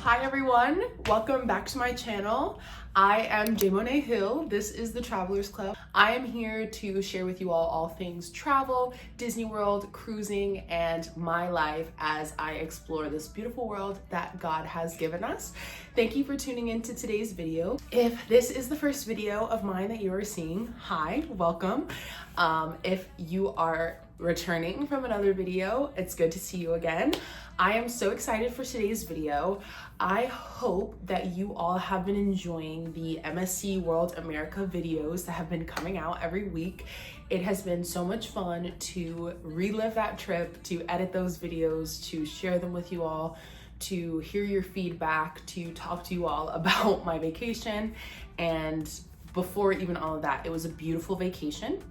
Hi everyone, welcome back to my channel. I am J. Monet Hill. This is the Travelers Club. I am here to share with you all things travel, Disney World, cruising, and my life as I explore this beautiful world that God has given us. Thank you for tuning into today's video. If this is the first video of mine that you are seeing, hi, welcome. If you are returning from another video, it's good to see you again. I am so excited for today's video. I hope that you all have been enjoying the MSC World America videos that have been coming out every week. It has been so much fun to relive that trip, to edit those videos, to share them with you all, to hear your feedback, to talk to you all about my vacation. And before even all of that, it was a beautiful vacation.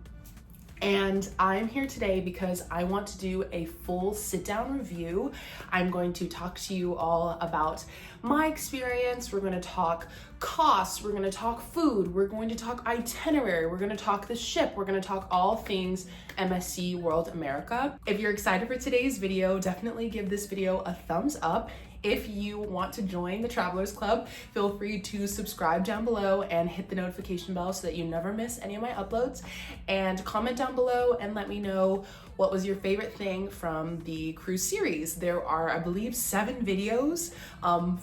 And I'm here today because I want to do a full sit-down review. I'm going to talk to you all about my experience. We're going to talk costs, we're going to talk food, we're going to talk itinerary, we're going to talk the ship, we're going to talk all things MSC World America. If you're excited for today's video, definitely give this video a thumbs up. If you want to join the Travelers Club, feel free to subscribe down below and hit the notification bell so that you never miss any of my uploads. And comment down below and let me know what was your favorite thing from the cruise series. There are, I believe, 7 videos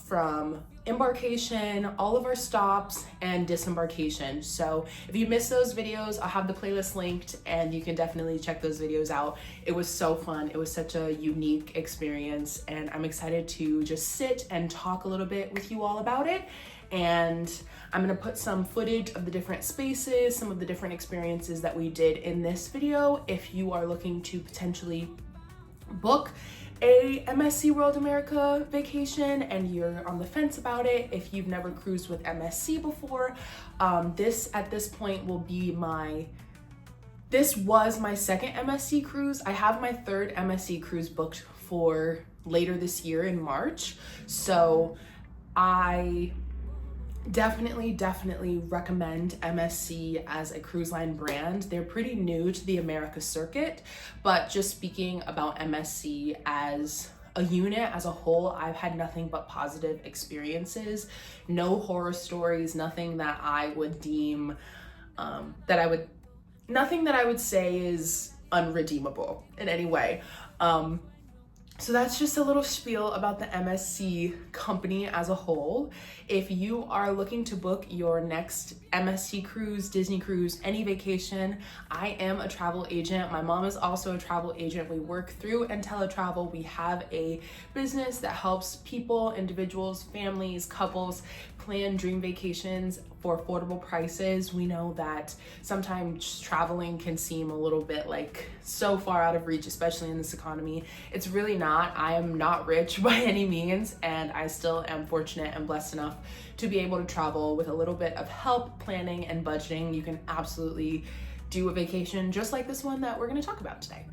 from embarkation, all of our stops, and disembarkation. So if you missed those videos, I'll have the playlist linked and you can definitely check those videos out. It was so fun. It was such a unique experience and I'm excited to just sit and talk a little bit with you all about it. And I'm gonna put some footage of the different spaces, some of the different experiences that we did in this video. If you are looking to potentially book a MSC World America vacation and you're on the fence about it, if you've never cruised with MSC before, this at this point will be this was my second MSC cruise. I have my third MSC cruise booked for later this year in March. So I definitely recommend MSC as a cruise line brand. They're pretty new to the America circuit, but just speaking about MSC as a unit, as a whole, I've had nothing but positive experiences. No horror stories, nothing that I would deem, nothing that I would say is unredeemable in any way. So that's just a little spiel about the MSC company as a whole. If you are looking to book your next MSC cruise, Disney cruise, any vacation, I am a travel agent. My mom is also a travel agent. We work through IntelliTravel. We have a business that helps people, individuals, families, couples plan dream vacations for affordable prices. We know that sometimes traveling can seem a little bit like so far out of reach, especially in this economy. It's really not. I am not rich by any means, and I still am fortunate and blessed enough to be able to travel with a little bit of help, planning, and budgeting. You can absolutely do a vacation just like this one that we're going to talk about today.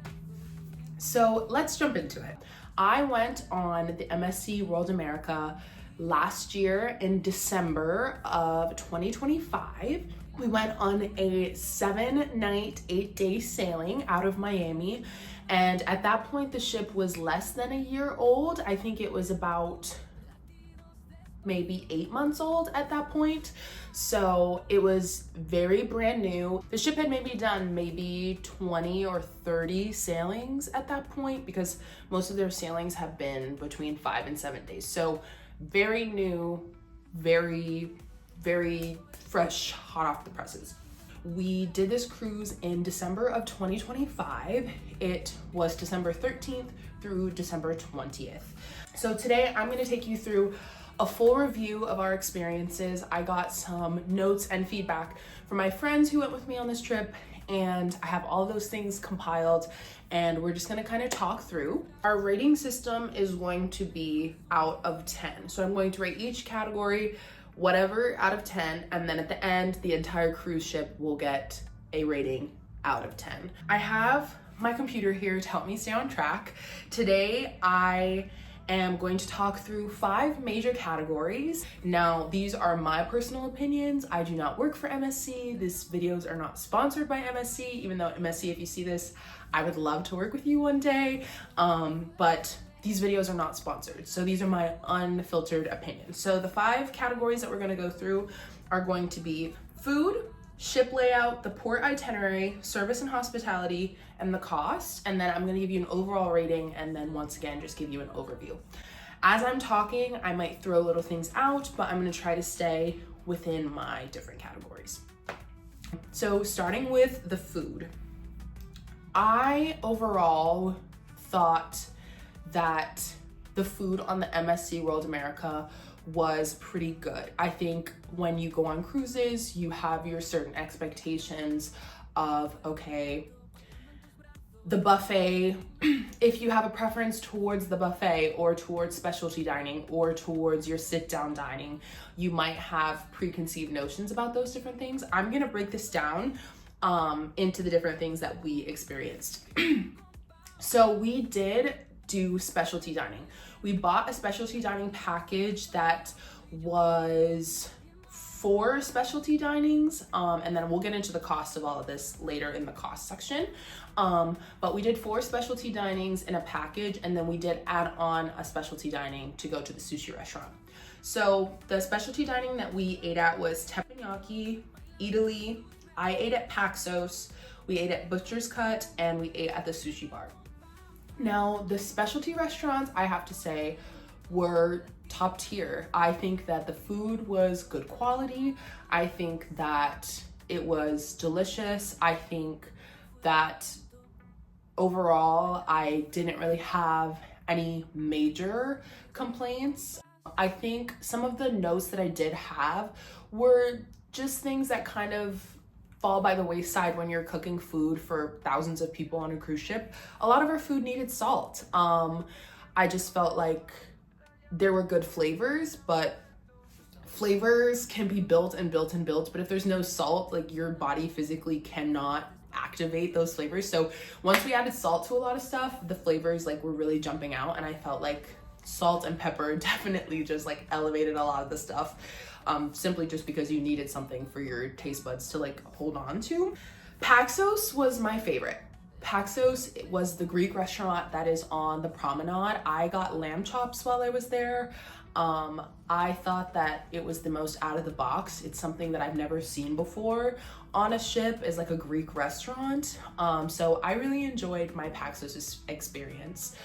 So let's jump into it. I went on the MSC World America last year in December of 2025. We went on a 7-night, 8-day sailing out of Miami. And at that point, the ship was less than a year old. I think it was about maybe 8 months old at that point. So it was very brand new. The ship had maybe done 20 or 30 sailings at that point because most of their sailings have been between 5 and 7 days. So very new, very fresh, hot off the presses. We did this cruise in December of 2025. It was December 13th through December 20th. So today I'm going to take you through a full review of our experiences. I got some notes and feedback from my friends who went with me on this trip, and I have all those things compiled and we're just gonna kind of talk through. Our rating system is going to be out of 10. So I'm going to rate each category whatever out of 10, and then at the end, the entire cruise ship will get a rating out of 10. I have my computer here to help me stay on track. Today, I am going to talk through 5 major categories. Now, these are my personal opinions. I do not work for MSC. These videos are not sponsored by MSC, even though MSC, if you see this, I would love to work with you one day. But these videos are not sponsored. So these are my unfiltered opinions. So the 5 categories that we're gonna go through are going to be food, ship layout, the port itinerary, service and hospitality, and the cost. And then I'm gonna give you an overall rating, and then once again, just give you an overview. As I'm talking, I might throw little things out, but I'm gonna try to stay within my different categories. So starting with the food, I overall thought that the food on the MSC World America was pretty good. I think when you go on cruises, you have your certain expectations of, okay, the buffet, if you have a preference towards the buffet or towards specialty dining or towards your sit-down dining, you might have preconceived notions about those different things. I'm gonna break this down into the different things that we experienced. So we did do specialty dining. We bought a specialty dining package that was 4 specialty dinings, and then we'll get into the cost of all of this later in the cost section. But we did 4 specialty dinings in a package, and then we did add on a specialty dining to go to the sushi restaurant. So the specialty dining that we ate at was teppanyaki, Italy. I ate at Paxos, we ate at Butcher's Cut, and we ate at the sushi bar. Now, the specialty restaurants, I have to say, were top tier. I think that the food was good quality. I think that it was delicious. I think that overall, I didn't really have any major complaints. I think some of the notes that I did have were just things that kind of fall by the wayside when you're cooking food for thousands of people on a cruise ship. A lot of our food needed salt. I just felt like there were good flavors, but flavors can be built and built and built, but if there's no salt, like your body physically cannot activate those flavors. So once we added salt to a lot of stuff, the flavors like were really jumping out, and I felt like salt and pepper definitely just like elevated a lot of the stuff. Simply just because you needed something for your taste buds to like hold on to. Paxos was my favorite. Paxos was the Greek restaurant that is on the promenade. I got lamb chops while I was there. I thought that it was the most out of the box. It's something that I've never seen before on a ship, is like a Greek restaurant. So I really enjoyed my Paxos experience.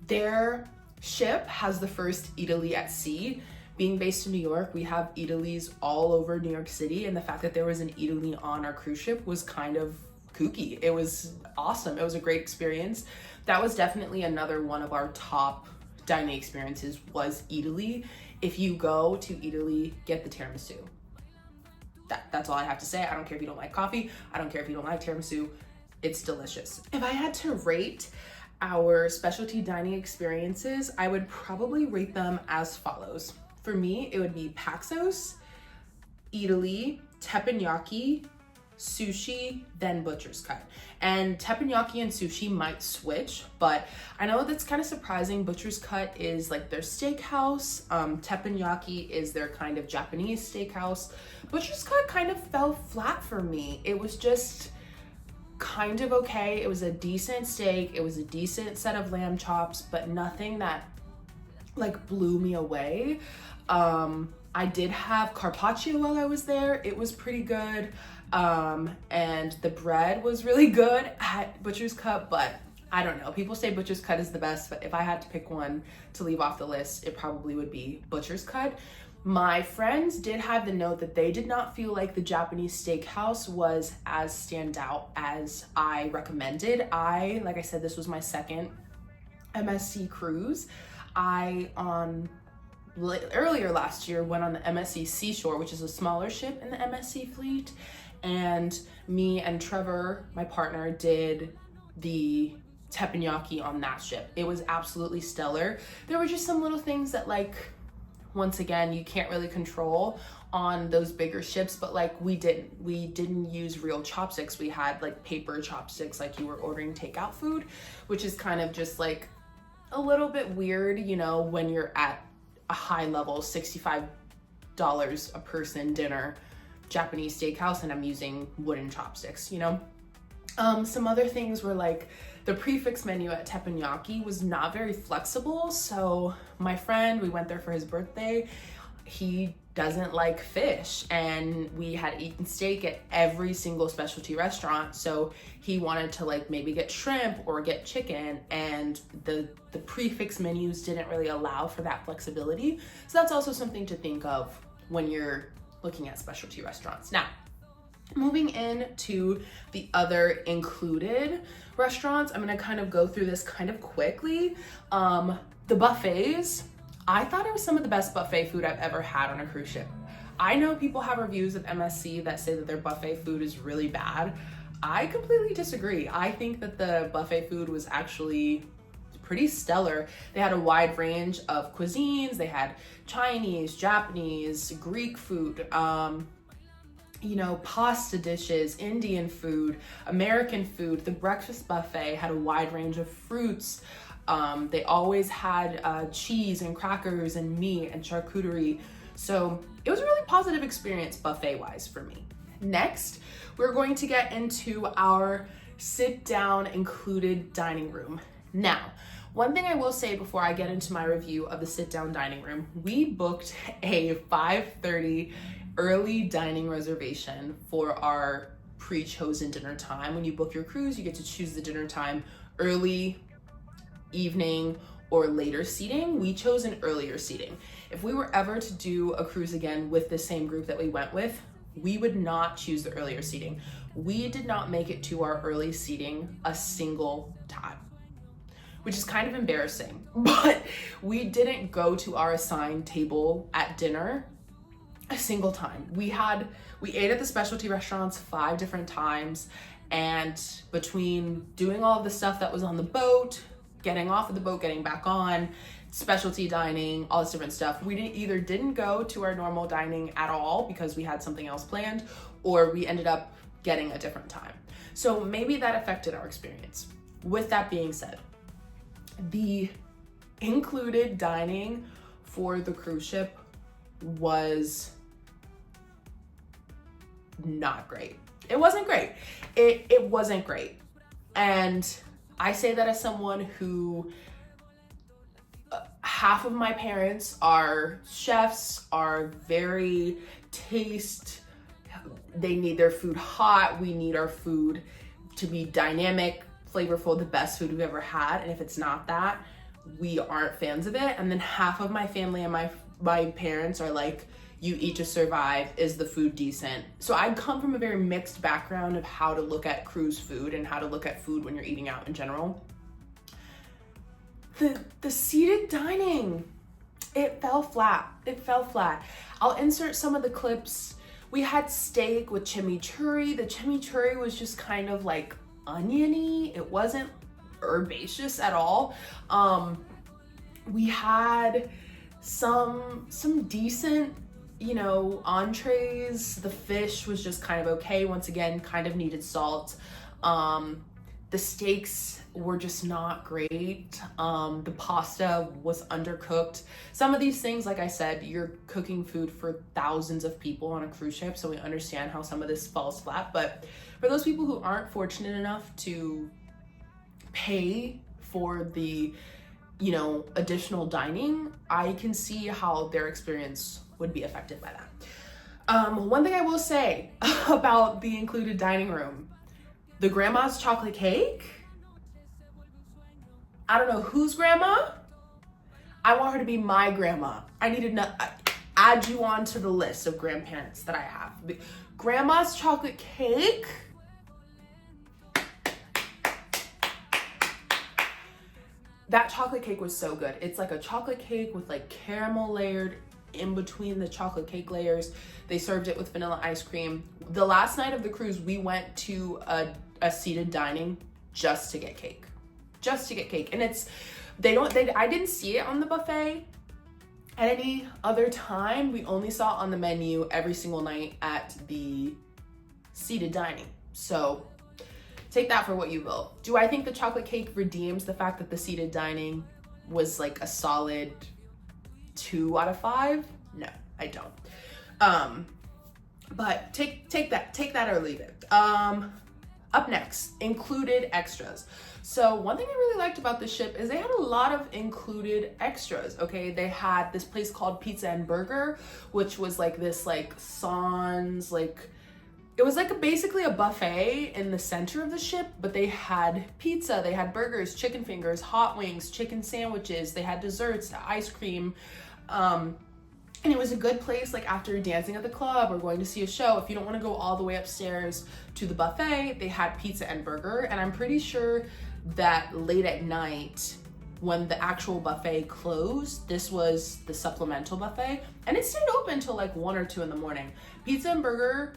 Their ship has the first Italy at sea. Being based in New York, we have Eataly's all over New York City, and the fact that there was an Eataly on our cruise ship was kind of kooky. It was awesome. It was a great experience. That was definitely another one of our top dining experiences, was Eataly. If you go to Eataly, get the tiramisu. That's all I have to say. I don't care if you don't like coffee. I don't care if you don't like tiramisu. It's delicious. If I had to rate our specialty dining experiences, I would probably rate them as follows. For me, it would be Paxos, Italy, teppanyaki, sushi, then Butcher's Cut. And teppanyaki and sushi might switch, but I know that's kind of surprising. Butcher's Cut is like their steakhouse. Teppanyaki is their kind of Japanese steakhouse. Butcher's Cut kind of fell flat for me. It was just kind of okay. It was a decent steak. It was a decent set of lamb chops, but nothing that like blew me away. I did have carpaccio while I was there. It was pretty good. And the bread was really good at Butcher's Cut, but I don't know. People say Butcher's Cut is the best, but if I had to pick one to leave off the list, it probably would be Butcher's Cut. My friends did have the note that they did not feel like the Japanese steakhouse was as standout as I recommended. Like I said, this was my second MSC cruise. Earlier last year went on the MSC Seashore, which is a smaller ship in the MSC fleet, and me and Trevor, my partner, did the teppanyaki on that ship. It was absolutely stellar. There were just some little things that, like, once again, you can't really control on those bigger ships, but like we didn't use real chopsticks. We had like paper chopsticks, like you were ordering takeout food, which is kind of just like a little bit weird, you know, when you're at a high level $65 a person dinner Japanese steakhouse and I'm using wooden chopsticks, you know. Some other things were like the prefix menu at teppanyaki was not very flexible. So my friend, we went there for his birthday, he doesn't like fish, and we had eaten steak at every single specialty restaurant, so he wanted to like maybe get shrimp or get chicken, and the prefix menus didn't really allow for that flexibility. So that's also something to think of when you're looking at specialty restaurants. Now, moving into the other included restaurants, I'm gonna kind of go through this kind of quickly. The buffets, I thought it was some of the best buffet food I've ever had on a cruise ship. I know people have reviews of MSC that say that their buffet food is really bad. I completely disagree. I think that the buffet food was actually pretty stellar. They had a wide range of cuisines. They had Chinese, Japanese, Greek food, pasta dishes, Indian food, American food. The breakfast buffet had a wide range of fruits. They always had cheese and crackers and meat and charcuterie. So it was a really positive experience buffet wise for me. Next, we're going to get into our sit down included dining room. Now, one thing I will say before I get into my review of the sit down dining room, we booked a 5:30 early dining reservation for our pre-chosen dinner time. When you book your cruise, you get to choose the dinner time early, evening, or later seating. We chose an earlier seating. If we were ever to do a cruise again with the same group that we went with, we would not choose the earlier seating. We did not make it to our early seating a single time, which is kind of embarrassing, but we didn't go to our assigned table at dinner a single time. We ate at the specialty restaurants 5 different times, and between doing all of the stuff that was on the boat, getting off of the boat, getting back on, specialty dining, all this different stuff, we didn't go to our normal dining at all because we had something else planned, or we ended up getting a different time. So maybe that affected our experience. With that being said, the included dining for the cruise ship was not great. It wasn't great. It wasn't great. And I say that as someone who, half of my parents are chefs, are very they need their food hot. We need our food to be dynamic, flavorful, the best food we've ever had. And if it's not that, we aren't fans of it. And then half of my family and my parents are like, you eat to survive. Is the food decent? So I come from a very mixed background of how to look at cruise food and how to look at food when you're eating out in general. The seated dining, it fell flat. I'll insert some of the clips. We had steak with chimichurri. The chimichurri was just kind of like oniony. It wasn't herbaceous at all. We had some decent, entrees. The fish was just kind of okay. Once again, kind of needed salt. The steaks were just not great. The pasta was undercooked. Some of these things, like I said, you're cooking food for thousands of people on a cruise ship, so we understand how some of this falls flat. But for those people who aren't fortunate enough to pay for the, additional dining, I can see how their experience would be affected by that. One thing I will say about the included dining room, the grandma's chocolate cake, I don't know whose grandma. I want her to be my grandma. I need to add you onto the list of grandparents that I have. Grandma's chocolate cake. That chocolate cake was so good. It's like a chocolate cake with like caramel layered in between the chocolate cake layers. They served it with vanilla ice cream. The last night of the cruise, we went to a seated dining just to get cake. And I didn't see it on the buffet at any other time. We only saw it on the menu every single night at the seated dining. So take that for what you will. Do I think the chocolate cake redeems the fact that the seated dining was like a solid 2 out of 5? No, I don't. But take that or leave it. Up next, included extras. So one thing I really liked about the ship is they had a lot of included extras, okay? They had this place called Pizza and Burger, which was like this like sans, like, it was like basically a buffet in the center of the ship, but they had pizza, they had burgers, chicken fingers, hot wings, chicken sandwiches, they had desserts, ice cream, and it was a good place like after dancing at the club or going to see a show. If you don't want to go all the way upstairs to the buffet, they had Pizza and Burger. And I'm pretty sure that late at night when the actual buffet closed, this was the supplemental buffet, and it stayed open till like 1 or 2 in the morning. Pizza and Burger,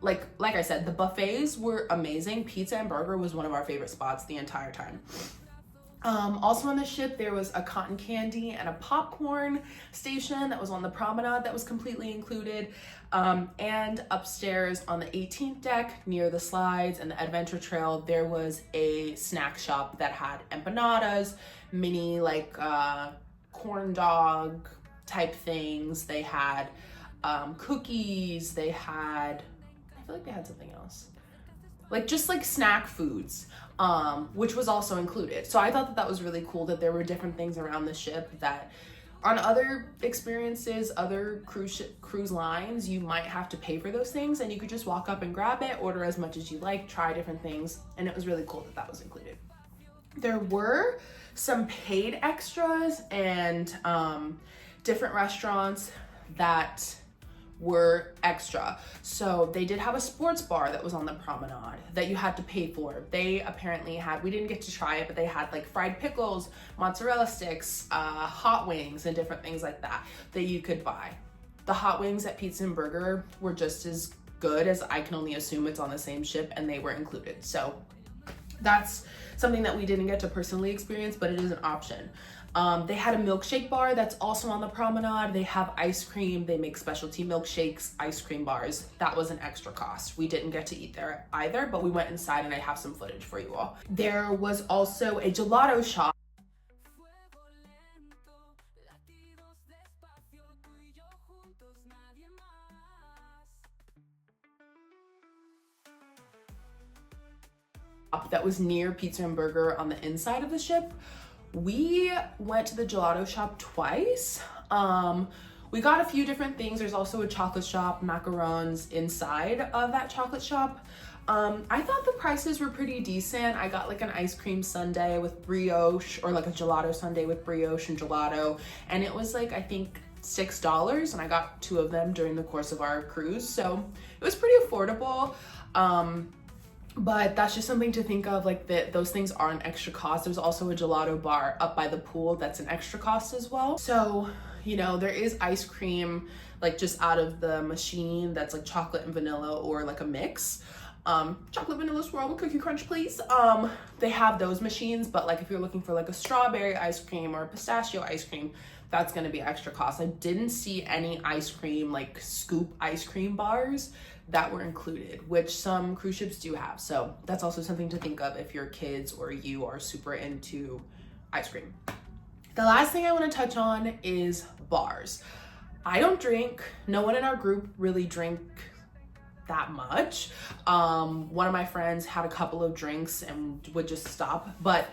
like I said, the buffets were amazing. Pizza and Burger was one of our favorite spots the entire time. Also on the ship, there was a cotton candy and a popcorn station that was on the promenade that was completely included. And upstairs on the 18th deck near the slides and the adventure trail, there was a snack shop that had empanadas, mini like corn dog type things. They had cookies. They had, I feel like they had something else. Like just like snack foods, which was also included. So I thought that that was really cool that there were different things around the ship that on other experiences, other cruise lines, you might have to pay for those things, and you could just walk up and grab it, order as much as you like, try different things. And it was really cool that that was included. There were some paid extras and different restaurants that were extra. So they did have a sports bar that was on the promenade that you had to pay for. They apparently had, we didn't get to try it, but they had like fried pickles, mozzarella sticks, hot wings, and different things like that that you could buy. The hot wings at Pizza and Burger were just as good, as I can only assume it's on the same ship, and they were included. So that's something that we didn't get to personally experience, but it is an option. They had a milkshake bar that's also on the promenade. They have ice cream. They make specialty milkshakes, ice cream bars. That was an extra cost. We didn't get to eat there either, but we went inside and I have some footage for you all. There was also a gelato shop that was near Pizza and Burger on the inside of the ship. We went to the gelato shop twice. We got a few different things. There's also a chocolate shop, macarons inside of that chocolate shop. I thought the prices were pretty decent. I got like an ice cream sundae with brioche, or like a gelato sundae with brioche and gelato, and it was like, I think $6, and I got 2 of them during the course of our cruise. So it was pretty affordable. But that's just something to think of, like that those things are an extra cost. There's also a gelato bar up by the pool that's an extra cost as well. So, you know, there is ice cream like just out of the machine that's like chocolate and vanilla, or like a mix. Chocolate vanilla swirl with cookie crunch, please. They have those machines, but like if you're looking for like a strawberry ice cream or a pistachio ice cream, that's gonna be extra cost. I didn't see any ice cream, like scoop ice cream bars that were included, which some cruise ships do have. So that's also something to think of if your kids or you are super into ice cream. The last thing I want to touch on is bars. I don't drink. No one in our group really drink that much. One of my friends had a couple of drinks and would just stop, but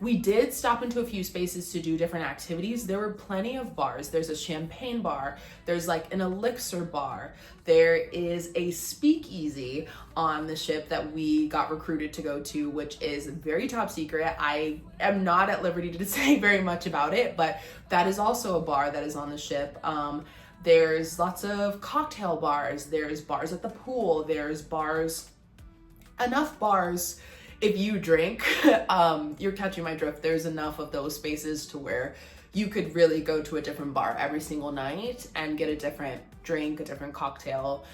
we did stop into a few spaces to do different activities. There were plenty of bars. There's a champagne bar. There's like an elixir bar. There is a speakeasy on the ship that we got recruited to go to, which is very top secret. I am not at liberty to say very much about it, but that is also a bar that is on the ship. There's lots of cocktail bars. There's bars at the pool. There's bars, enough bars. If you drink, you're catching my drift. There's enough of those spaces to where you could really go to a different bar every single night and get a different drink, a different cocktail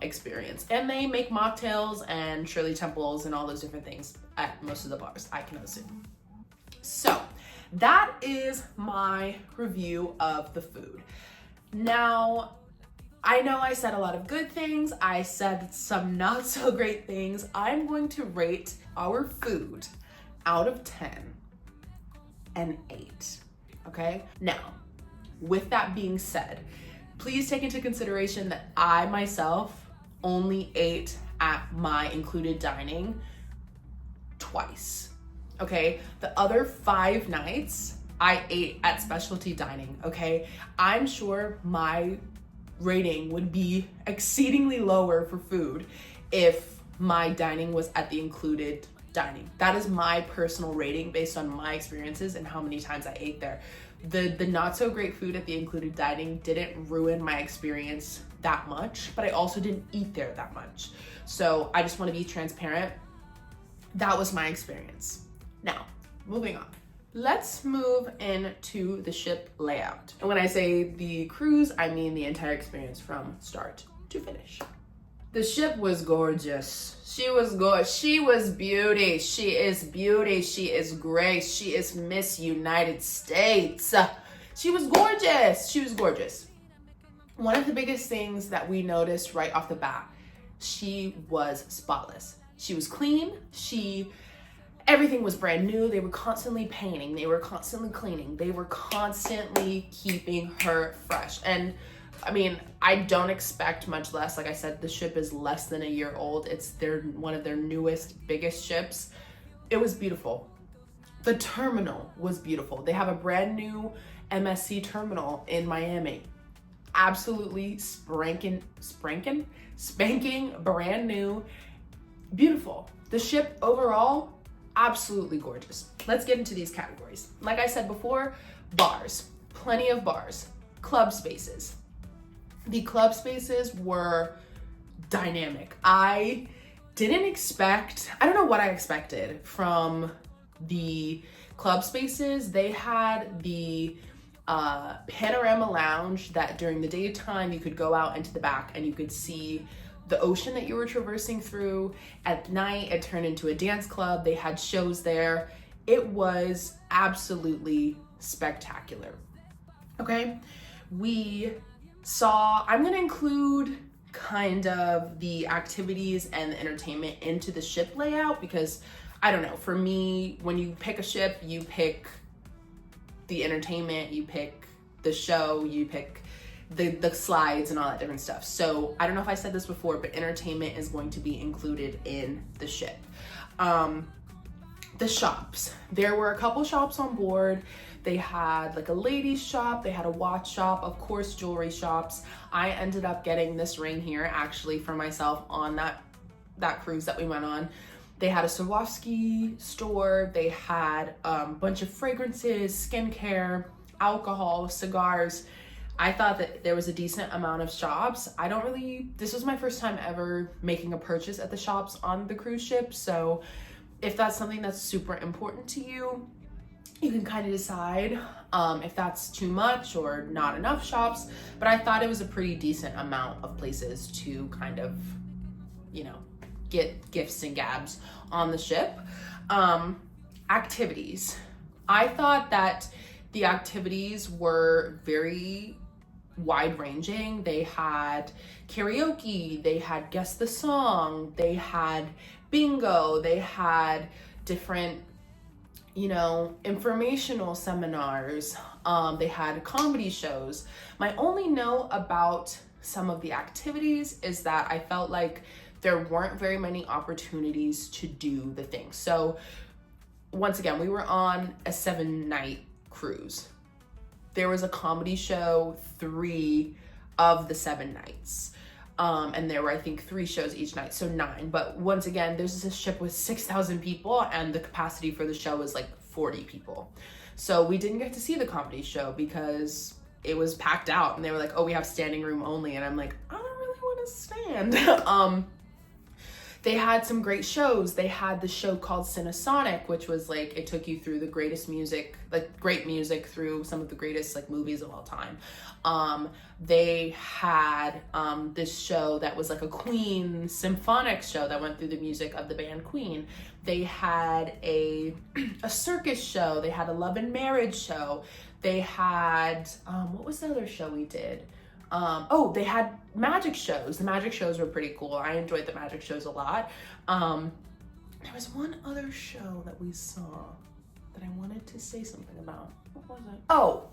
experience. And they make mocktails and Shirley Temples and all those different things at most of the bars, I can assume. So that is my review of the food. Now, I know I said a lot of good things. I said some not so great things. I'm going to rate our food out of 10 an 8, okay? Now, with that being said, please take into consideration that I myself only ate at my included dining twice. Okay, the other 5 nights I ate at specialty dining. Okay, I'm sure my rating would be exceedingly lower for food if my dining was at the included dining. That is my personal rating based on my experiences and how many times I ate there. The not so great food at the included dining didn't ruin my experience that much, but I also didn't eat there that much. So I just want to be transparent. That was my experience. Now, moving on. Let's move into the ship layout. And when I say the cruise, I mean the entire experience from start to finish. The ship was gorgeous. She was gorgeous. She was beauty. She is beauty. She is grace. She is Miss United States. She was gorgeous. She was gorgeous. One of the biggest things that we noticed right off the bat, she was spotless. She was clean. Everything was brand new. They were constantly painting. They were constantly cleaning. They were constantly keeping her fresh. And I mean, I don't expect much less. Like I said, the ship is less than a year old. It's one of their newest, biggest ships. It was beautiful. The terminal was beautiful. They have a brand new MSC terminal in Miami. Absolutely spanking brand new, beautiful. The ship overall, absolutely gorgeous. Let's get into these categories. Like I said before, bars, plenty of bars, club spaces. The club spaces were dynamic. I don't know what I expected from the club spaces. They had the panorama lounge that during the daytime you could go out into the back and you could see the ocean that you were traversing through. At night, it turned into a dance club. They had shows there. It was absolutely spectacular. Okay, I'm gonna include kind of the activities and the entertainment into the ship layout because I don't know, for me, when you pick a ship, you pick the entertainment, you pick the show, you pick the slides and all that different stuff. So I don't know if I said this before, but entertainment is going to be included in the ship. The shops. There were a couple shops on board. They had like a ladies shop, they had a watch shop, of course, jewelry shops. I ended up getting this ring here actually for myself on that cruise that we went on. They had a Swarovski store. They had a bunch of fragrances, skincare, alcohol, cigars. I thought that there was a decent amount of shops. This was my first time ever making a purchase at the shops on the cruise ship. So if that's something that's super important to you, you can kind of decide if that's too much or not enough shops. But I thought it was a pretty decent amount of places to kind of, get gifts and gabs on the ship. Activities. I thought that the activities were very wide-ranging. They had karaoke, they had guess the song, they had bingo, they had different informational seminars, they had comedy shows. My only note about some of the activities is that I felt like there weren't very many opportunities to do the things. So once again, we were on a 7-night cruise. There was a comedy show 3 of the 7 nights. And there were, I think, 3 shows each night, so 9. But once again, there's this ship with 6,000 people and the capacity for the show is like 40 people. So we didn't get to see the comedy show because it was packed out and they were like, oh, we have standing room only. And I'm like, I don't really want to stand. They had some great shows. They had the show called Cinesonic, which was like, it took you through the greatest music, like great music through some of the greatest like movies of all time. They had this show that was like a Queen symphonic show that went through the music of the band Queen. They had a circus show. They had a love and marriage show. They had, what was the other show we did? They had magic shows. The magic shows were pretty cool. I enjoyed the magic shows a lot. There was one other show that we saw that I wanted to say something about. What was it? Oh,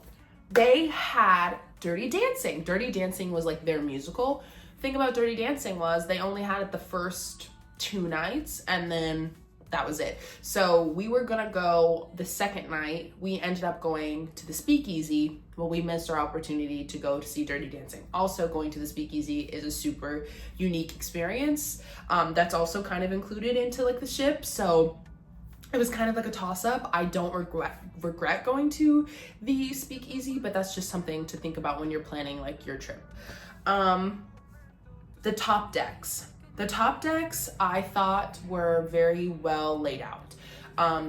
they had Dirty Dancing. Dirty Dancing was like their musical. thing about Dirty Dancing was they only had it the first 2 nights, and then that was it. So we were gonna go the second night. We ended up going to the Speakeasy. Well, we missed our opportunity to go to see Dirty Dancing. Also, going to the Speakeasy is a super unique experience. That's also kind of included into like the ship. So it was kind of like a toss-up. I don't regret going to the Speakeasy, but that's just something to think about when you're planning like your trip. The top decks. The top decks I thought were very well laid out.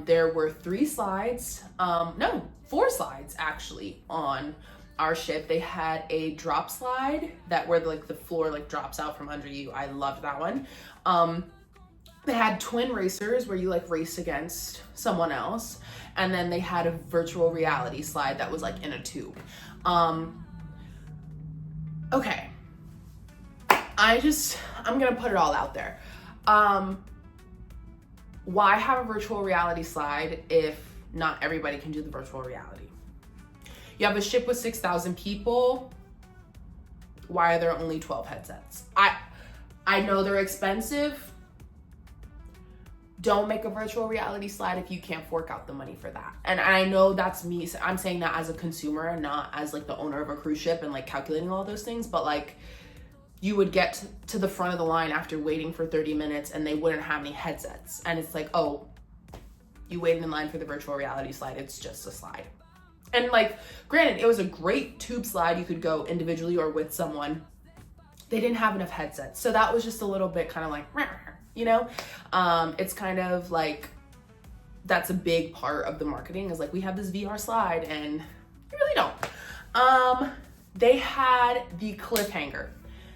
There were 3 slides, no, 4 slides actually on our ship. They had a drop slide that where like the floor like drops out from under you. I loved that one. They had twin racers where you like race against someone else. And then they had a virtual reality slide that was like in a tube. Okay. I'm gonna put it all out there. Why have a virtual reality slide if not everybody can do the virtual reality? You have a ship with 6,000 people. Why are there only 12 headsets? I know they're expensive. Don't make a virtual reality slide if you can't fork out the money for that. And I know that's me. I'm saying that as a consumer and not as like the owner of a cruise ship and like calculating all those things, but like, you would get to the front of the line after waiting for 30 minutes and they wouldn't have any headsets. And it's like, oh, you waited in line for the virtual reality slide. It's just a slide. And like, granted, it was a great tube slide. You could go individually or with someone. They didn't have enough headsets. So that was just a little bit kind of like, you know, it's kind of like, that's a big part of the marketing is like, we have this VR slide and you really don't. They had the cliffhanger.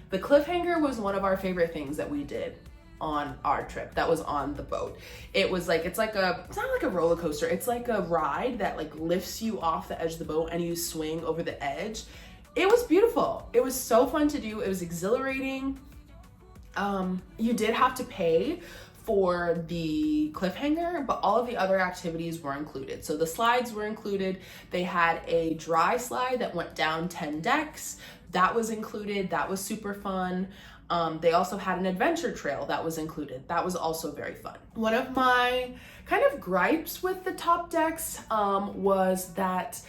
The cliffhanger was one of our favorite things that we did on our trip that was on the boat. It was like, it's not like a roller coaster. It's like a ride that like lifts you off the edge of the boat and you swing over the edge. It was beautiful. It was so fun to do. It was exhilarating. You did have to pay for the cliffhanger, but all of the other activities were included. So the slides were included. They had a dry slide that went down 10 decks. That was included. That was super fun. They also had an adventure trail that was included. That was also very fun. One of my kind of gripes with the top decks was that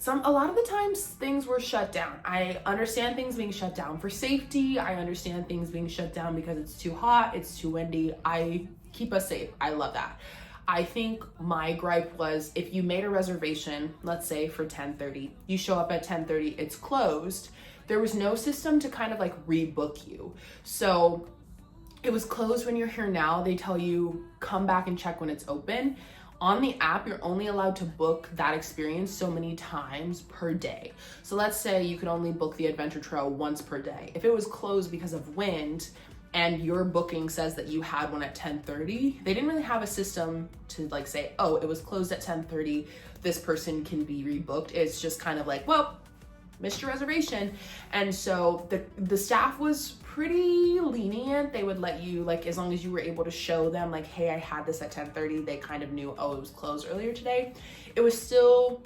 a lot of the times things were shut down. I understand things being shut down for safety. I understand things being shut down because it's too hot, it's too windy. I keep us safe. I love that. I think my gripe was if you made a reservation, let's say for 10:30, you show up at 10:30, it's closed. There was no system to kind of like rebook you. So it was closed when you're here now. They tell you come back and check when it's open. On the app, you're only allowed to book that experience so many times per day. So let's say you could only book the adventure trail once per day. If it was closed because of wind and your booking says that you had one at 10:30, they didn't really have a system to like say, oh, it was closed at 10:30, this person can be rebooked. It's just kind of like, well, missed your reservation. And so the staff was pretty lenient. They would let you, like, as long as you were able to show them like, hey, I had this at 10:30, they kind of knew, oh, it was closed earlier today. It was still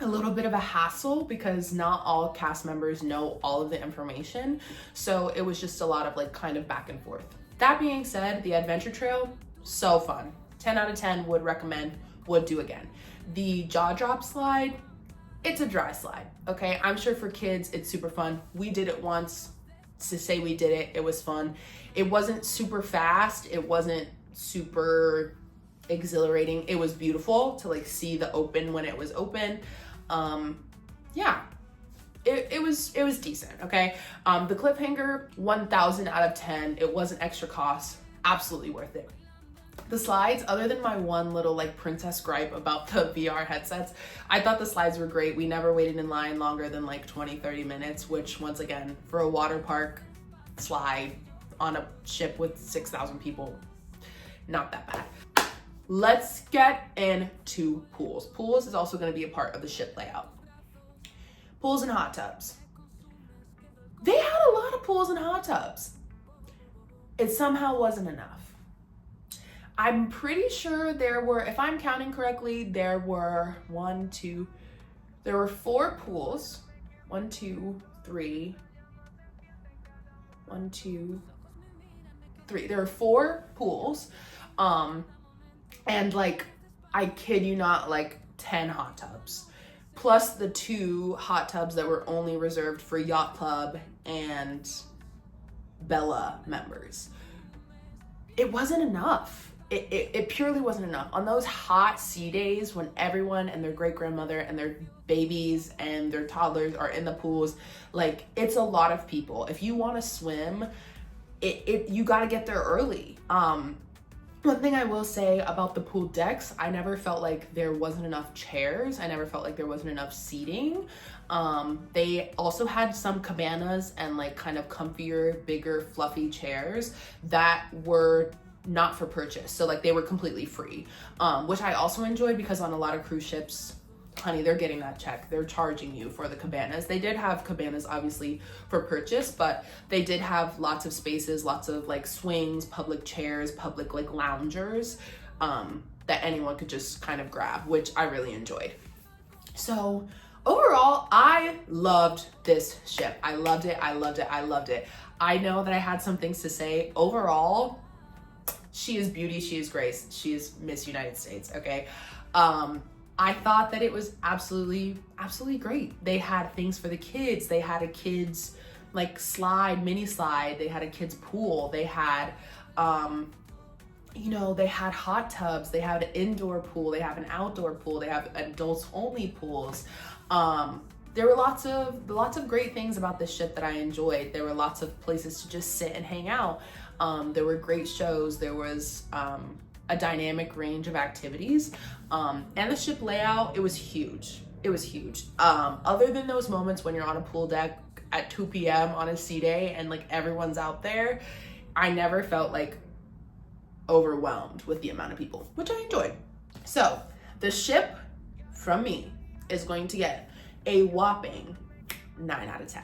a little bit of a hassle because not all cast members know all of the information. So it was just a lot of like kind of back and forth. That being said, the adventure trail, so fun. 10 out of 10 would recommend, would do again. The jaw drop slide, it's a dry slide, okay? I'm sure for kids, it's super fun. We did it once. To say we did it, it was fun. It wasn't super fast. It wasn't super exhilarating. It was beautiful to like see the open when it was open. Yeah, it was decent, okay? The cliffhanger, 1,000 out of 10. It was an extra cost, absolutely worth it. The slides, other than my one little like princess gripe about the VR headsets, I thought the slides were great. We never waited in line longer than like 20-30 minutes, which once again, for a water park slide on a ship with 6,000 people, not that bad. Let's get into pools. Pools is also going to be a part of the ship layout. Pools and hot tubs. They had a lot of pools and hot tubs. It somehow wasn't enough. I'm pretty sure there were, if I'm counting correctly, there were 4 pools. 1, 2, 3. one, two, three. There are 4 pools. And like, I kid you not, like 10 hot tubs. Plus the 2 hot tubs that were only reserved for Yacht Club and Bella members. It wasn't enough. It purely wasn't enough. On those hot sea days when everyone and their great grandmother and their babies and their toddlers are in the pools, like, it's a lot of people. If you want to swim, you got to get there early. One thing I will say about the pool decks, I never felt like there wasn't enough chairs. I never felt like there wasn't enough seating. They also had some cabanas and like kind of comfier, bigger, fluffy chairs that were not for purchase. So like they were completely free, which I also enjoyed, because on a lot of cruise ships, honey, they're getting that check. They're charging you for the cabanas. They did have cabanas obviously for purchase, but they did have lots of spaces, lots of like swings, public chairs, public like loungers, that anyone could just kind of grab, which I really enjoyed. So overall, I loved this ship. I loved it. I loved it. I loved it. I know that I had some things to say. Overall, she is beauty, she is grace, she is Miss United States, okay? I thought that it was absolutely great. They had things for the kids. They had a kids like mini slide. They had a kids pool. They had, they had hot tubs. They had an indoor pool. They have an outdoor pool. They have adults only pools. There were lots of great things about this ship that I enjoyed. There were lots of places to just sit and hang out. There were great shows. There was a dynamic range of activities. And the ship layout, it was huge. It was huge. Other than those moments when you're on a pool deck at 2 p.m. on a sea day and like everyone's out there, I never felt like overwhelmed with the amount of people, which I enjoyed. So the ship from me is going to get a whopping 9 out of 10.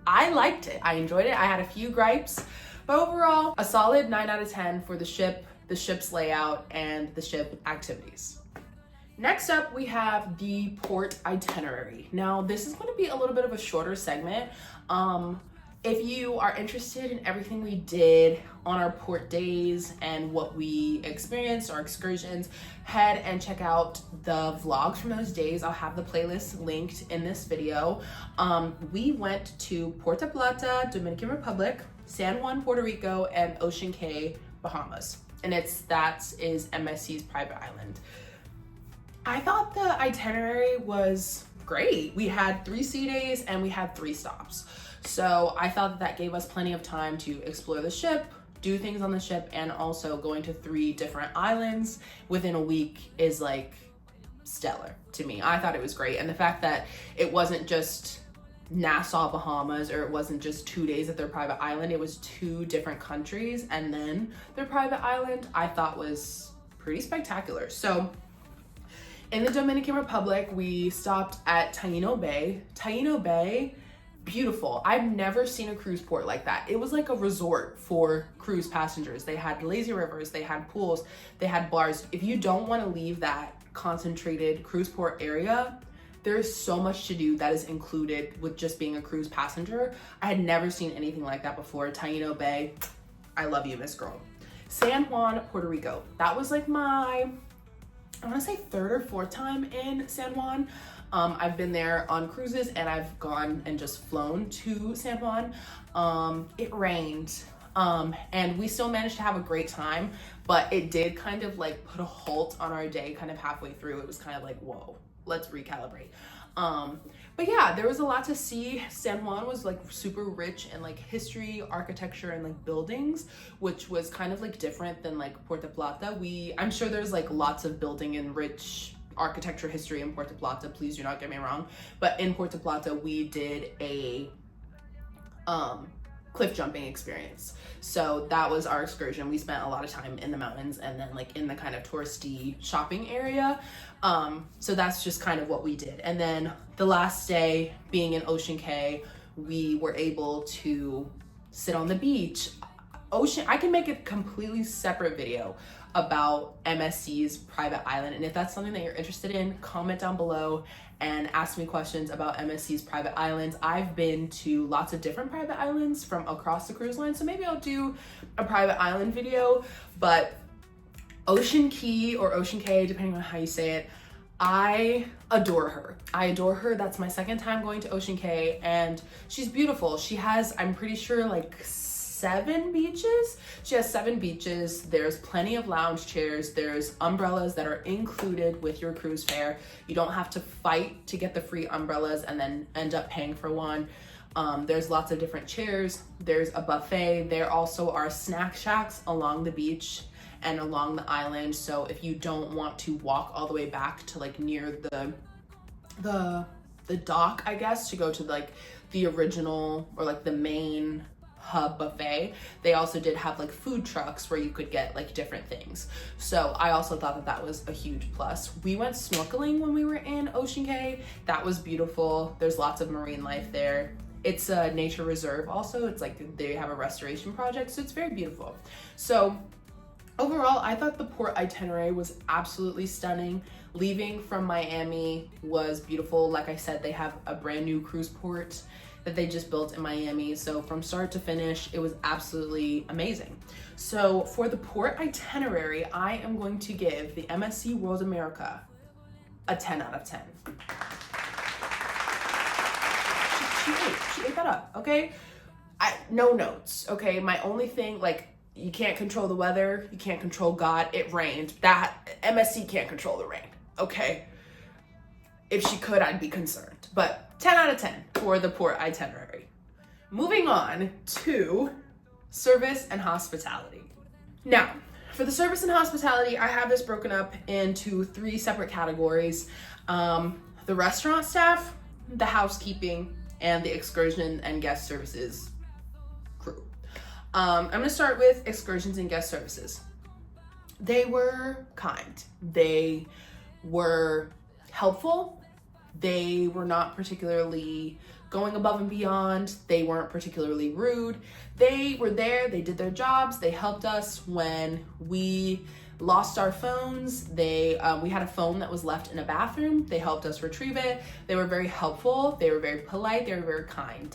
I liked it. I enjoyed it. I had a few gripes, but overall, a solid 9 out of 10 for the ship's layout, and the ship activities. Next up, we have the port itinerary. Now, this is going to be a little bit of a shorter segment. If you are interested in everything we did on our port days and what we experienced, our excursions, head and check out the vlogs from those days. I'll have the playlist linked in this video. We went to Puerto Plata, Dominican Republic, San Juan, Puerto Rico, and Ocean Cay, Bahamas. And that is MSC's private island. I thought the itinerary was great. We had 3 sea days and we had 3 stops. So I thought that gave us plenty of time to explore the ship, do things on the ship, and also going to 3 different islands within a week is like stellar to me. I thought it was great. And the fact that it wasn't just Nassau, Bahamas, or it wasn't just 2 days at their private island, it was 2 different countries and then their private island, I thought was pretty spectacular. So in the Dominican Republic, we stopped at Taino Bay. Taino Bay, beautiful. I've never seen a cruise port like that. It was like a resort for cruise passengers. They had lazy rivers, they had pools, they had bars. If you don't want to leave that concentrated cruise port area, there's so much to do that is included with just being a cruise passenger. I had never seen anything like that before. Taino Bay, I love you, Miss Girl. San Juan, Puerto Rico. That was like my, I want to say 3rd or 4th time in San Juan. I've been there on cruises and I've gone and just flown to San Juan. It rained and we still managed to have a great time, but it did kind of like put a halt on our day kind of halfway through. It was kind of like, whoa, let's recalibrate. But yeah, there was a lot to see. San Juan was like super rich in like history, architecture, and like buildings, which was kind of like different than like Puerto Plata. I'm sure there's like lots of building and rich architecture history in Puerto Plata, please do not get me wrong. But in Puerto Plata, we did a cliff jumping experience. So that was our excursion. We spent a lot of time in the mountains and then like in the kind of touristy shopping area. So that's just kind of what we did. And then the last day being in Ocean Cay, we were able to sit on the beach. I can make a completely separate video about MSC's private island. And if that's something that you're interested in, comment down below and ask me questions about MSC's private islands. I've been to lots of different private islands from across the cruise line, so maybe I'll do a private island video. But Ocean Key or Ocean Cay, depending on how you say it, I adore her. I adore her. That's my second time going to Ocean Cay, and she's beautiful. She has, I'm pretty sure, like 7 beaches. She has 7 beaches. There's plenty of lounge chairs. There's umbrellas that are included with your cruise fare. You don't have to fight to get the free umbrellas and then end up paying for one. There's lots of different chairs. There's a buffet. There also are snack shacks along the beach and along the island. So if you don't want to walk all the way back to like near the dock, I guess, to go to like the original or like the main hub buffet, they also did have like food trucks where you could get like different things. So I also thought that that was a huge plus. We went snorkeling when we were in Ocean Cay. That was beautiful. There's lots of marine life there. It's a nature reserve also. It's like they have a restoration project, so it's very beautiful. So overall, I thought the port itinerary was absolutely stunning. Leaving from Miami was beautiful. Like I said, they have a brand new cruise port that they just built in Miami. So from start to finish, it was absolutely amazing. So for the port itinerary, I am going to give the MSC World America a 10 out of 10. She ate that up, okay? No notes, okay? My only thing, like, you can't control the weather, you can't control God. It rained. That MSC can't control the rain, okay? If she could, I'd be concerned. But 10 out of 10 for the port itinerary. Moving on to service and hospitality. Now, for the service and hospitality, I have this broken up into 3 separate categories. The restaurant staff, the housekeeping, and the excursion and guest services crew. I'm gonna start with excursions and guest services. They were kind. They were helpful. They were not particularly going above and beyond. They weren't particularly rude. They were there, they did their jobs, they helped us when we lost our phones. We had a phone that was left in a bathroom. They helped us retrieve it. They were very helpful. They were very polite. They were very kind.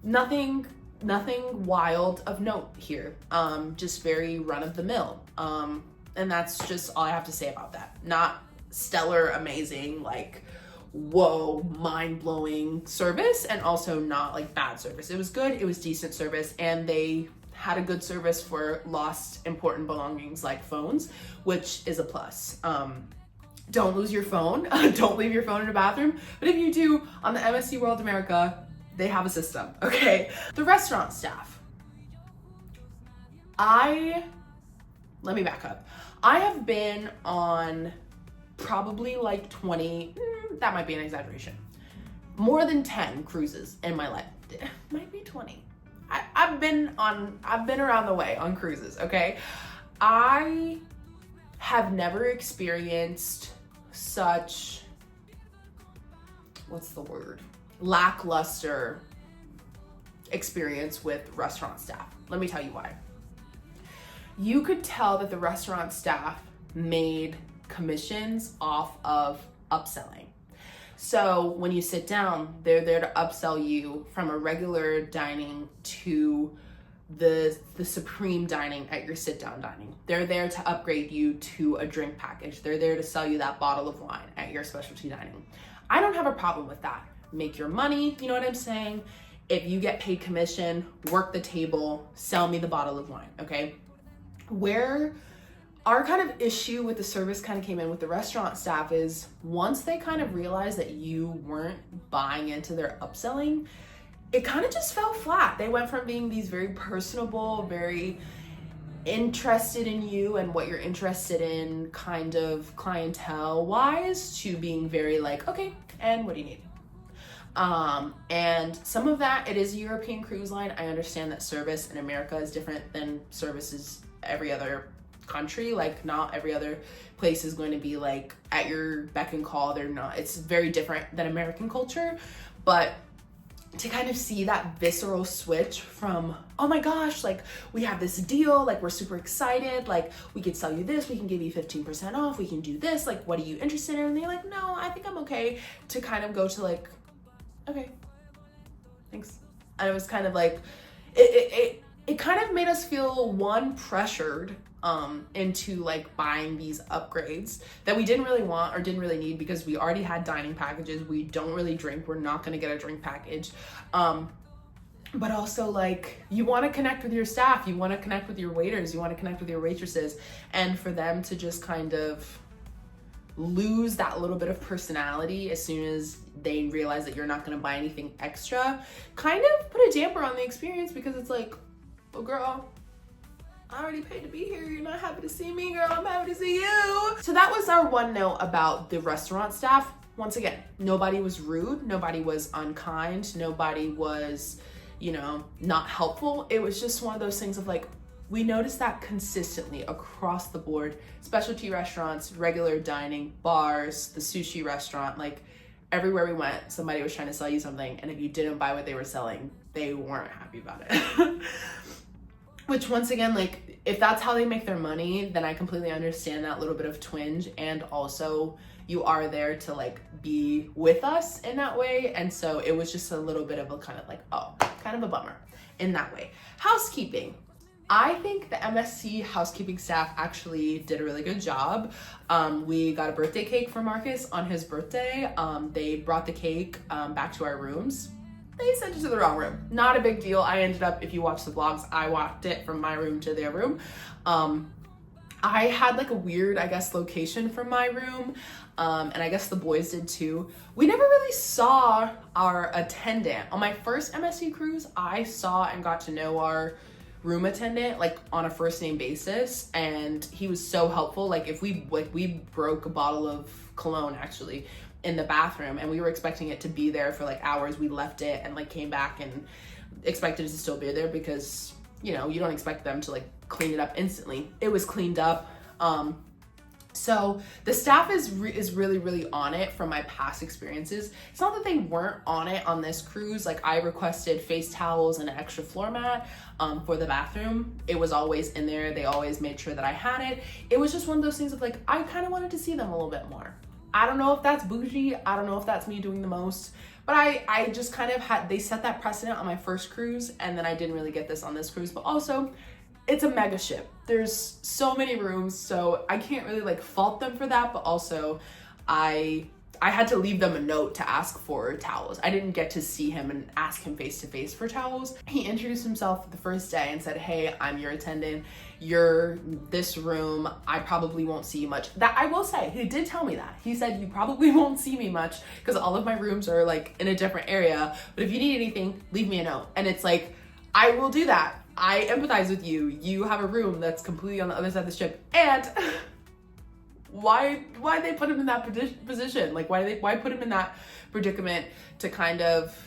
Nothing wild of note here. Just very run of the mill. And that's just all I have to say about that. Not stellar, amazing, like, whoa, mind-blowing service, and also not like bad service. It was good, it was decent service, and they had a good service for lost important belongings like phones, which is a plus. Don't lose your phone. Don't leave your phone in a bathroom. But if you do, on the MSC World America, they have a system, okay? The restaurant staff. Let me back up. I have been on probably like 20, that might be an exaggeration, more than 10 cruises in my life. Might be 20. I've been around the way on cruises, okay? I have never experienced such, what's the word? Lackluster experience with restaurant staff. Let me tell you why. You could tell that the restaurant staff made commissions off of upselling. So when you sit down, they're there to upsell you from a regular dining to the supreme dining at your sit down dining. They're there to upgrade you to a drink package. They're there to sell you that bottle of wine at your specialty dining. I don't have a problem with that. Make your money, you know what I'm saying? If you get paid commission, work the table, sell me the bottle of wine, okay? Where our kind of issue with the service kind of came in with the restaurant staff is once they kind of realized that you weren't buying into their upselling, it kind of just fell flat. They went from being these very personable, very interested in you and what you're interested in kind of clientele wise to being very like, okay, and what do you need? And some of that, it is a European cruise line. I understand that service in America is different than services every other country. Like not every other place is going to be like at your beck and call. They're not, it's very different than American culture. But to kind of see that visceral switch from, oh my gosh, like we have this deal, like we're super excited, like we could sell you this, we can give you 15% off, we can do this, like what are you interested in? And they're like, no, I think I'm okay, to kind of go to like, okay, thanks. And it was kind of like, it kind of made us feel, one, pressured into like buying these upgrades that we didn't really want or didn't really need, because we already had dining packages. We don't really drink, we're not going to get a drink package. But also, like, you want to connect with your staff, you want to connect with your waiters, you want to connect with your waitresses, and for them to just kind of lose that little bit of personality as soon as they realize that you're not going to buy anything extra kind of put a damper on the experience, because it's like, well, girl, I already paid to be here. You're not happy to see me, girl. I'm happy to see you. So that was our one note about the restaurant staff. Once again, nobody was rude. Nobody was unkind. Nobody was, you know, not helpful. It was just one of those things of like, we noticed that consistently across the board, specialty restaurants, regular dining, bars, the sushi restaurant, like everywhere we went, somebody was trying to sell you something. And if you didn't buy what they were selling, they weren't happy about it. Which, once again, like, if that's how they make their money, then I completely understand that little bit of twinge. And also, you are there to like be with us in that way. And so it was just a little bit of a kind of like, oh, kind of a bummer in that way. Housekeeping. I think the MSC housekeeping staff actually did a really good job. We got a birthday cake for Marcus on his birthday. They brought the cake back to our rooms. They sent it to the wrong room. Not a big deal. I ended up, if you watch the vlogs, I walked it from my room to their room. I had like a weird, I guess, location for my room. And I guess the boys did too. We never really saw our attendant. On my first MSC cruise, I saw and got to know our room attendant like on a first name basis, and he was so helpful. Like if we broke a bottle of cologne actually in the bathroom, and we were expecting it to be there for like hours. We left it and like came back and expected it to still be there, because you know, you don't expect them to like clean it up instantly. It was cleaned up. So the staff is really, really on it from my past experiences. It's not that they weren't on it on this cruise. Like I requested face towels and an extra floor mat for the bathroom. It was always in there. They always made sure that I had it. It was just one of those things of like, I kind of wanted to see them a little bit more. I don't know if that's bougie. I don't know if that's me doing the most, but I just kind of they set that precedent on my first cruise, and then I didn't really get this on this cruise. But also, it's a mega ship. There's so many rooms, so I can't really like fault them for that. But also, I had to leave them a note to ask for towels. I didn't get to see him and ask him face to face for towels. He introduced himself the first day and said, "Hey, I'm your attendant. You're this room. I probably won't see you much." That I will say, he did tell me that. He said, "You probably won't see me much because all of my rooms are like in a different area. But if you need anything, leave me a note." And it's like, I will do that. I empathize with you. You have a room that's completely on the other side of the ship, and why they put him in that position? Like why put him in that predicament to kind of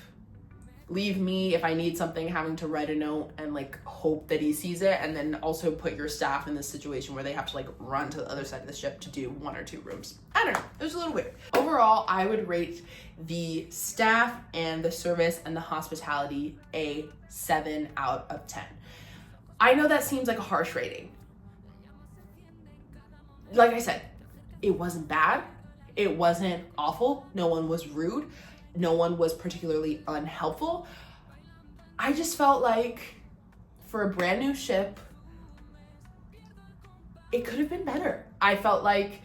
leave me, if I need something, having to write a note and like hope that he sees it, and then also put your staff in this situation where they have to like run to the other side of the ship to do 1 or 2 rooms. I don't know, it was a little weird. Overall, I would rate the staff and the service and the hospitality a 7 out of 10. I know that seems like a harsh rating. Like I said, it wasn't bad. It wasn't awful. No one was rude. No one was particularly unhelpful. I just felt like for a brand new ship, it could have been better. I felt like,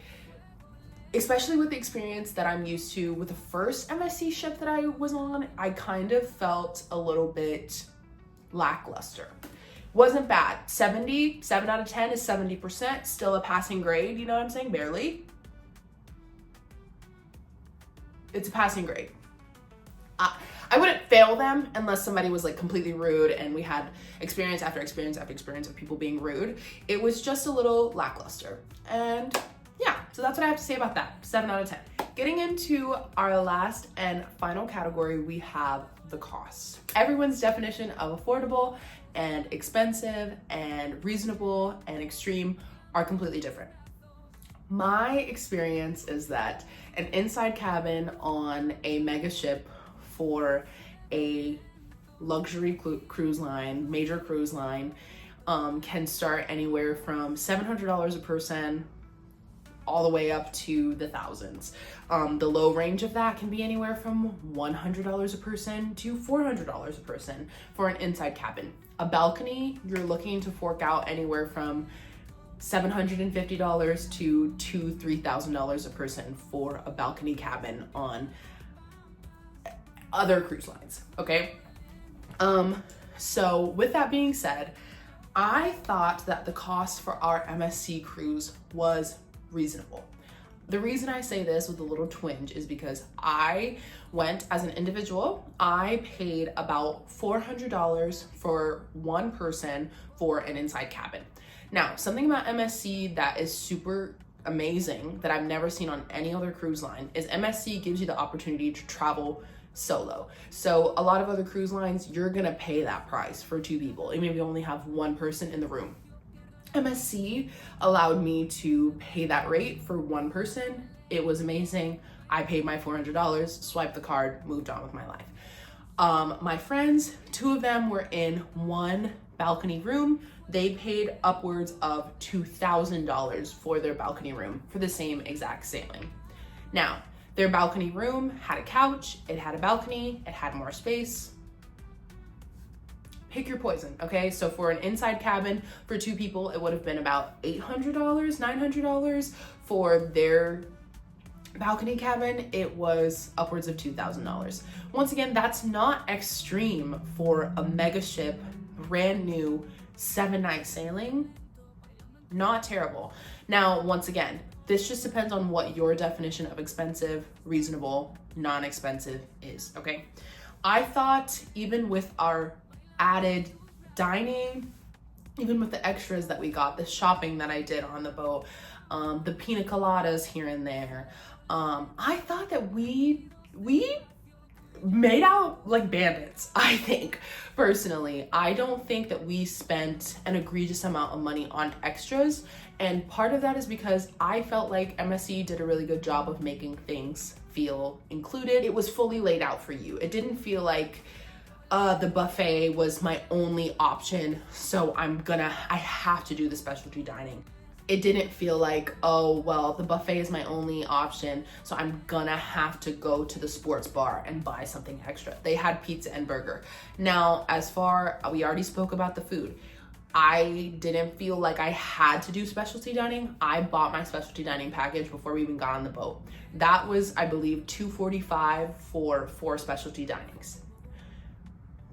especially with the experience that I'm used to with the first MSC ship that I was on, I kind of felt a little bit lackluster. Wasn't bad. 7 out of 10 is 70%. Still a passing grade, you know what I'm saying? Barely. It's a passing grade. I wouldn't fail them unless somebody was like completely rude and we had experience after experience after experience of people being rude. It was just a little lackluster. And yeah, so that's what I have to say about that. 7 out of 10. Getting into our last and final category, we have the cost. Everyone's definition of affordable and expensive and reasonable and extreme are completely different. My experience is that an inside cabin on a mega ship for a luxury cruise line, major cruise line, can start anywhere from $700 a person all the way up to the thousands. The low range of that can be anywhere from $100 a person to $400 a person for an inside cabin. A balcony, you're looking to fork out anywhere from $750 to $3,000 a person for a balcony cabin on other cruise lines, okay? So with that being said, I thought that the cost for our MSC cruise was reasonable. The reason I say this with a little twinge is because I went as an individual. I paid about $400 for one person for an inside cabin. Now, something about MSC that is super amazing that I've never seen on any other cruise line is MSC gives you the opportunity to travel solo. So a lot of other cruise lines, you're gonna pay that price for two people, even if you only have one person in the room. MSC allowed me to pay that rate for one person. It was amazing. I paid my $400, swiped the card, moved on with my life. My friends, two of them were in one balcony room. They paid upwards of $2,000 for their balcony room for the same exact sailing. Now, their balcony room had a couch, it had a balcony, it had more space. Pick your poison, okay? So for an inside cabin for two people, it would have been about $800, $900. For their balcony cabin, it was upwards of $2,000. Once again, that's not extreme for a mega ship, brand new 7-night sailing. Not terrible. Now, once again, this just depends on what your definition of expensive, reasonable, non-expensive is, okay? I thought even with our added dining, even with the extras that we got, the shopping that I did on the boat, the pina coladas here and there, I thought that we made out like bandits, I think. Personally, I don't think that we spent an egregious amount of money on extras, and part of that is because I felt like MSC did a really good job of making things feel included. It was fully laid out for you. It didn't feel like the buffet was my only option, so I have to do the specialty dining. It didn't feel like, oh, well, the buffet is my only option, so I'm gonna have to go to the sports bar and buy something extra. They had pizza and burger. Now, we already spoke about the food. I didn't feel like I had to do specialty dining. I bought my specialty dining package before we even got on the boat. That was, I believe, $245 for 4 specialty dinings.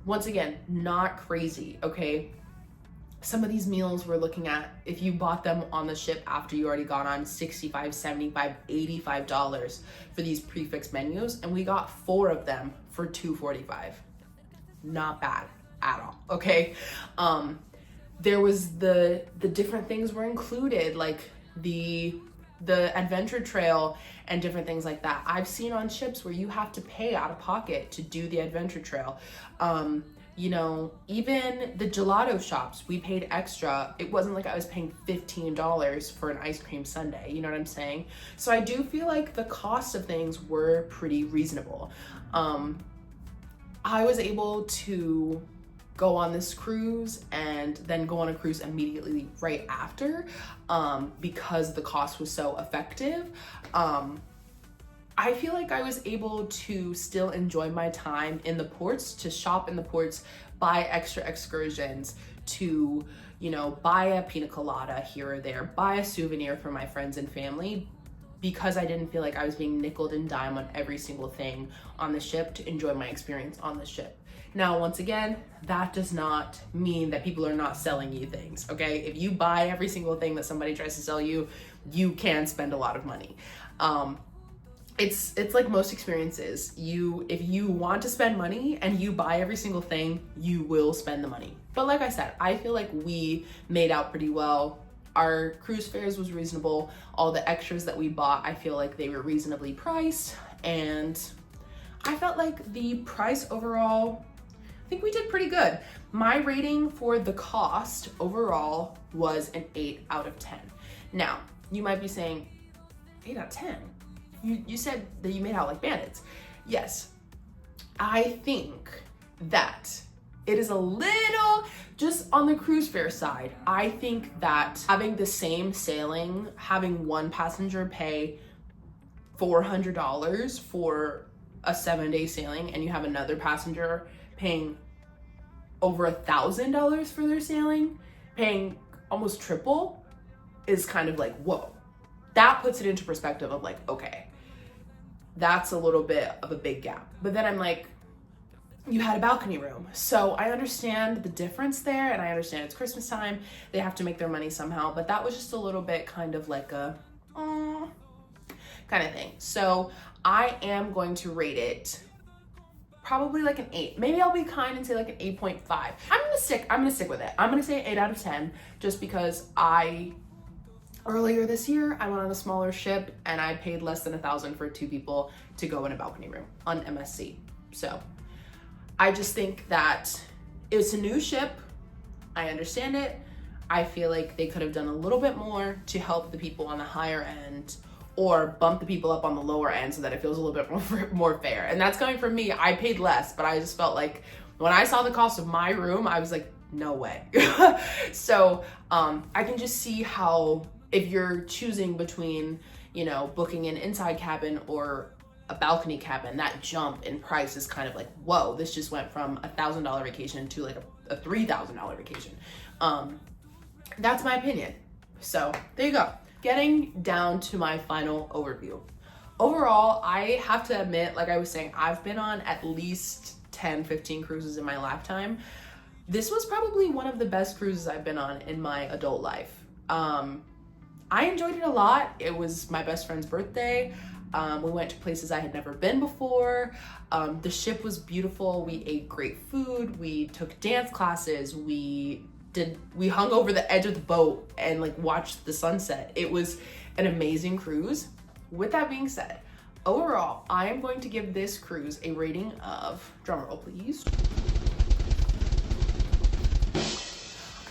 Once again, not crazy, okay? Some of these meals we're looking at, if you bought them on the ship after you already got on, $65, $75, $85 for these prefix menus, and we got 4 of them for $245. Not bad at all, okay? There was the different things were included, like the adventure trail and different things like that. I've seen on ships where you have to pay out of pocket to do the adventure trail. You know, even the gelato shops, we paid extra. It wasn't like I was paying $15 for an ice cream sundae, you know what I'm saying? So I do feel like the cost of things were pretty reasonable. I was able to go on this cruise and then go on a cruise immediately right after, because the cost was so effective. I feel like I was able to still enjoy my time in the ports, to shop in the ports, buy extra excursions, to, you know, buy a pina colada here or there, buy a souvenir for my friends and family, because I didn't feel like I was being nickeled and dimed on every single thing on the ship to enjoy my experience on the ship. Now, once again, that does not mean that people are not selling you things, okay? If you buy every single thing that somebody tries to sell you, you can spend a lot of money. It's like most experiences. If you want to spend money and you buy every single thing, you will spend the money. But like I said, I feel like we made out pretty well. Our cruise fares was reasonable. All the extras that we bought, I feel like they were reasonably priced. And I felt like the price overall, I think we did pretty good. My rating for the cost overall was an 8 out of 10. Now, you might be saying, 8 out of 10? You said that you made out like bandits. Yes, I think that it is a little, just on the cruise fare side, I think that having the same sailing, having one passenger pay $400 for a 7-day sailing, and you have another passenger paying over $1,000 for their sailing, paying almost triple, is kind of like, whoa. That puts it into perspective of like, okay, that's a little bit of a big gap. But then I'm like, you had a balcony room. So I understand the difference there, and I understand it's Christmas time. They have to make their money somehow, but that was just a little bit kind of like a, kind of thing. So I am going to rate it probably like an 8. Maybe I'll be kind and say like an 8.5. I'm gonna stick with it. I'm gonna say 8 out of 10, just because earlier this year, I went on a smaller ship and I paid less than $1,000 for 2 people to go in a balcony room on MSC. So I just think that it's a new ship. I understand it. I feel like they could have done a little bit more to help the people on the higher end, or bump the people up on the lower end so that it feels a little bit more fair. And that's coming from me. I paid less, but I just felt like when I saw the cost of my room, I was like, no way. So I can just see how, if you're choosing between, you know, booking an inside cabin or a balcony cabin, that jump in price is kind of like, whoa, this just went from $1,000 vacation to like a $3,000 vacation. That's my opinion. So there you go. Getting down to my final overview. Overall, I have to admit, like I was saying, I've been on at least 10, 15 cruises in my lifetime. This was probably one of the best cruises I've been on in my adult life. I enjoyed it a lot. It was my best friend's birthday. We went to places I had never been before. The ship was beautiful. We ate great food. We took dance classes. We hung over the edge of the boat and like watched the sunset. It was an amazing cruise. With that being said, overall, I am going to give this cruise a rating of, drumroll please.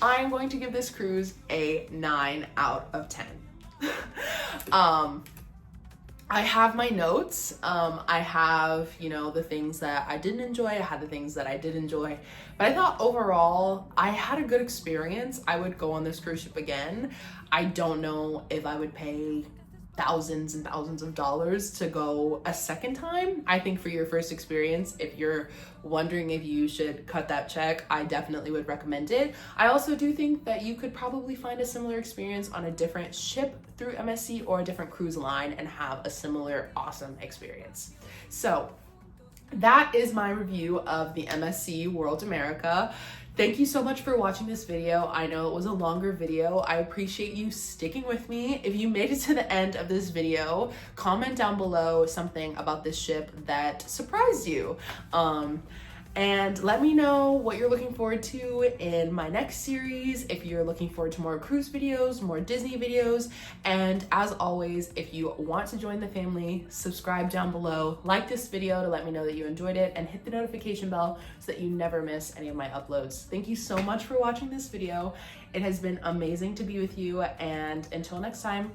I am going to give this cruise a 9 out of 10. I have my notes. I have, you know, the things that I didn't enjoy. I had the things that I did enjoy. But I thought overall, I had a good experience. I would go on this cruise ship again. I don't know if I would pay thousands and thousands of dollars to go a second time. I think for your first experience, if you're wondering if you should cut that check, I definitely would recommend it. I also do think that you could probably find a similar experience on a different ship through MSC or a different cruise line and have a similar awesome experience. So that is my review of the MSC World America. Thank you so much for watching this video. I know it was a longer video. I appreciate you sticking with me. If you made it to the end of this video, comment down below something about this ship that surprised you. And let me know what you're looking forward to in my next series, if you're looking forward to more cruise videos, more Disney videos. And as always, if you want to join the family, subscribe down below, like this video to let me know that you enjoyed it, and hit the notification bell so that you never miss any of my uploads. Thank you so much for watching this video. It has been amazing to be with you, and until next time,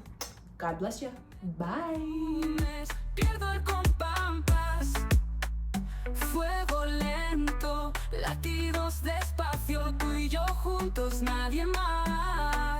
God bless you. Bye. Fuego lento, latidos despacio, tú y yo juntos, nadie más.